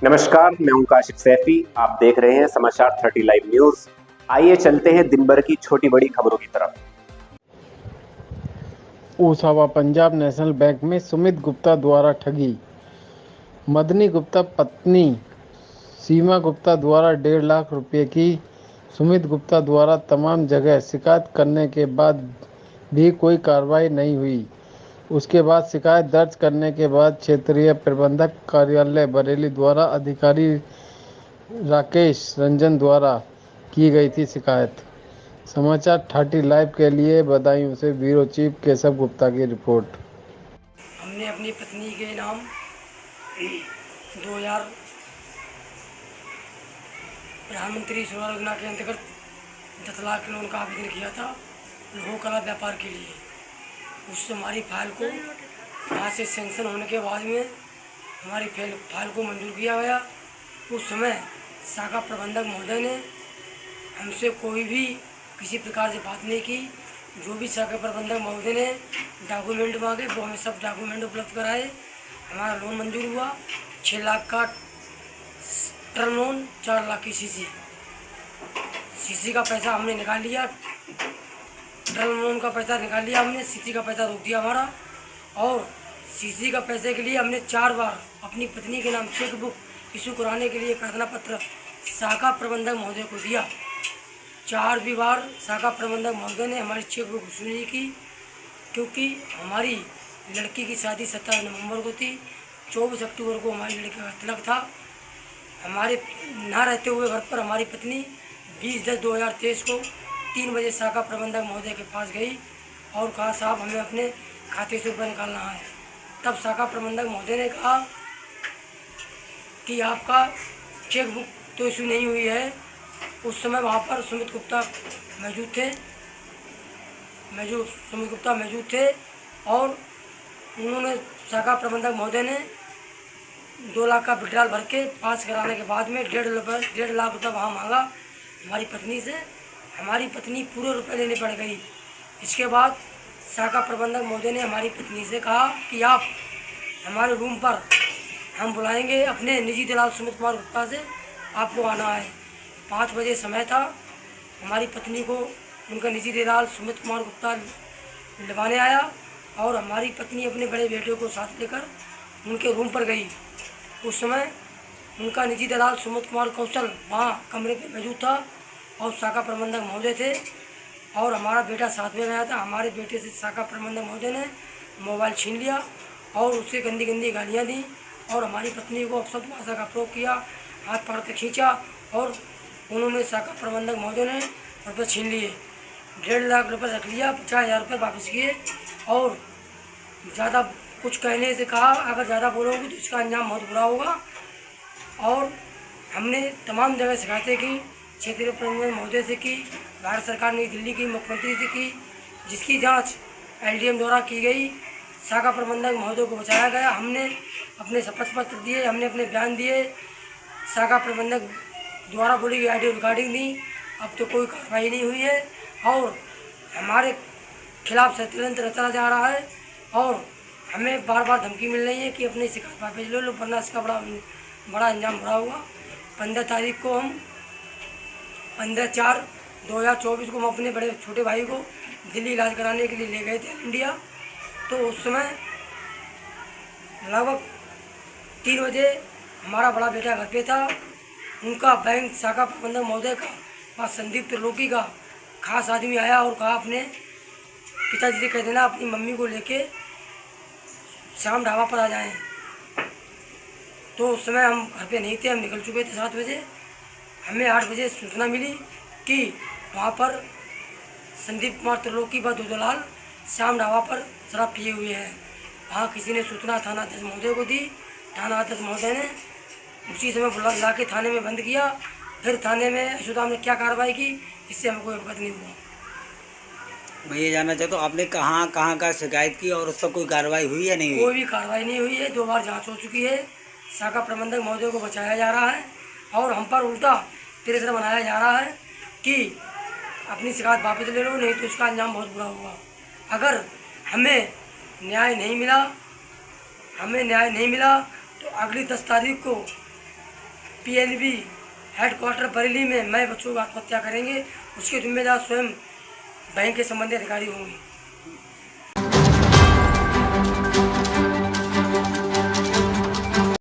नमस्कार, मैं हूं काशिफ सैफी। आप देख रहे हैं समाचार 30 लाइव न्यूज। आइए चलते हैं दिन भर की छोटी बड़ी खबरों की तरफ। ओसावा पंजाब नेशनल बैंक में सुमित गुप्ता द्वारा ठगी। मदनी गुप्ता पत्नी सीमा गुप्ता द्वारा 1.5 लाख रुपए की सुमित गुप्ता द्वारा तमाम जगह शिकायत करने के बाद भी कोई कार्रवाई नहीं हुई। उसके बाद शिकायत दर्ज करने के बाद क्षेत्रीय प्रबंधक कार्यालय बरेली द्वारा अधिकारी राकेश रंजन द्वारा की गई थी शिकायत। समाचार 30 लाइव के लिए बदायूं से ब्यूरो चीफ केशव गुप्ता की रिपोर्ट। हमने अपनी पत्नी के नाम 2000 प्रधानमंत्री सुरक्षा योजना के अंतर्गत 10 लाख के लोन का आवेदन किया था लोह कला व्यापार के लिए। उससे हमारी फाइल को वहाँ से सेंक्शन होने के बाद में हमारी फाइल को मंजूर किया गया। उस समय शाखा प्रबंधक महोदय ने हमसे कोई भी किसी प्रकार से बात नहीं की। जो भी शाखा प्रबंधक महोदय ने डॉक्यूमेंट मांगे वो हमें सब डॉक्यूमेंट उपलब्ध कराए। हमारा लोन मंजूर हुआ। 6 लाख का टर्म लोन, 4 लाख की सीसी का पैसा हमने निकाल लिया। टर्म लोन का पैसा निकाल लिया हमने, सीसी का पैसा रोक दिया हमारा। और सीसी का पैसे के लिए हमने 4 बार अपनी पत्नी के नाम चेक बुक इशू कराने के लिए प्रार्थना पत्र शाखा प्रबंधक महोदय को दिया। 4 भी बार शाखा प्रबंधक महोदय ने हमारी चेक बुक इशू नहीं की, क्योंकि हमारी लड़की की शादी 17 नवंबर को थी। 24 अक्टूबर को हमारी लड़की का तिलक था। हमारे ना रहते हुए घर पर हमारी पत्नी 20/10/2023 को 3 बजे शाखा प्रबंधक महोदय के पास गई और कहा, साहब हमें अपने खाते से रुपये निकालना है। तब शाखा प्रबंधक महोदय ने कहा कि आपका चेक बुक तो इशू नहीं हुई है। उस समय वहाँ पर सुमित गुप्ता मौजूद थे और उन्होंने शाखा प्रबंधक महोदय ने 2 लाख का विड्रॉल भर के पास कराने के बाद में 1.5 लाख रुपये वहाँ मांगा हमारी पत्नी से। हमारी पत्नी पूरे रुपए लेने पड़ गई। इसके बाद शाखा प्रबंधक महोदय ने हमारी पत्नी से कहा कि आप हमारे रूम पर हम बुलाएंगे अपने निजी दलाल सुमित कुमार गुप्ता से, आपको आना है। 5 बजे समय था। हमारी पत्नी को उनका निजी दलाल सुमित कुमार गुप्ता लिवाने आया और हमारी पत्नी अपने बड़े बेटे को साथ लेकर उनके रूम पर गई। उस समय उनका निजी दलाल सुमित कुमार कौशल वहाँ कमरे पे मौजूद था और शाखा प्रबंधक महोदय थे और हमारा बेटा साथ में गया था। हमारे बेटे से शाखा प्रबंधक महोदय ने मोबाइल छीन लिया और उससे गंदी गंदी गालियाँ दी और हमारी पत्नी को अपशब्द भाषा का प्रयोग किया, हाथ पकड़ के खींचा और उन्होंने शाखा प्रबंधक महोदय ने रुपये छीन लिए। 1.5 लाख रुपये रख लिया, 50,000 रुपये वापस किए और ज़्यादा कुछ कहने से कहा, अगर ज़्यादा बोलोगे तो इसका अंजाम बहुत बुरा होगा। और हमने तमाम जगह शिकायतें की, क्षेत्रीय प्रबंधक महोदय से की, भारत सरकार नई दिल्ली की, मुख्यमंत्री से की, जिसकी जांच LDM द्वारा की गई। शाखा प्रबंधक महोदय को बचाया गया। हमने अपने शपथ पत्र दिए, हमने अपने बयान दिए, शाखा प्रबंधक द्वारा बोली गई ऑडियो रिकॉर्डिंग दी। अब तो कोई कार्रवाई नहीं हुई है और हमारे खिलाफ षड्यंत्र रचा जा रहा है और हमें बार बार धमकी मिल रही है कि अपनी शिकायत वापस ले लो, वरना इसका बड़ा अंजाम बुरा होगा। 15 तारीख को हम 15/4/2024 को हम अपने बड़े छोटे भाई को दिल्ली इलाज कराने के लिए ले गए थे इंडिया। तो उस समय लगभग 3 बजे हमारा बड़ा बेटा घर पे था। उनका बैंक शाखा प्रबंधक महोदय का पास संदीप त्रिलोकी का खास आदमी आया और कहा, अपने पिताजी से कह देना अपनी मम्मी को लेके शाम ढाबा पर आ जाएं। तो उस समय हम घर पे नहीं थे, हम निकल चुके थे 7 बजे। हमें 8 बजे सूचना मिली कि वहाँ पर संदीप कुमार त्रिलोकी व 2 दलाल शाम ढाबा पर शराब पिए हुए हैं। वहाँ किसी ने सूचना थाना अध्यक्ष महोदय को दी। थाना अध्यक्ष महोदय ने उसी समय बुला के थाने में बंद किया। फिर थाने में अशुदाम ने क्या कार्रवाई की, इससे हमको अवगत नहीं हुआ। मैं ये जानना चाहता हूँ, आपने कहाँ कहाँ का शिकायत की और उस पर कोई कार्रवाई हुई या नहीं हुई? कोई भी कार्रवाई नहीं हुई है। 2 बार जांच हो चुकी है। शाखा प्रबंधक महोदय को बचाया जा रहा है और हम पर उल्टा प्रेशर बनाया जा रहा है कि अपनी शिकायत वापस ले लो, नहीं तो इसका अंजाम बहुत बुरा होगा। अगर हमें न्याय नहीं मिला तो अगली 10 तारीख को पीएनबी हेडक्वार्टर बरेली में मैं बच्चों को आत्महत्या करेंगे, उसके जिम्मेदार स्वयं बैंक के संबंधित अधिकारी होंगे।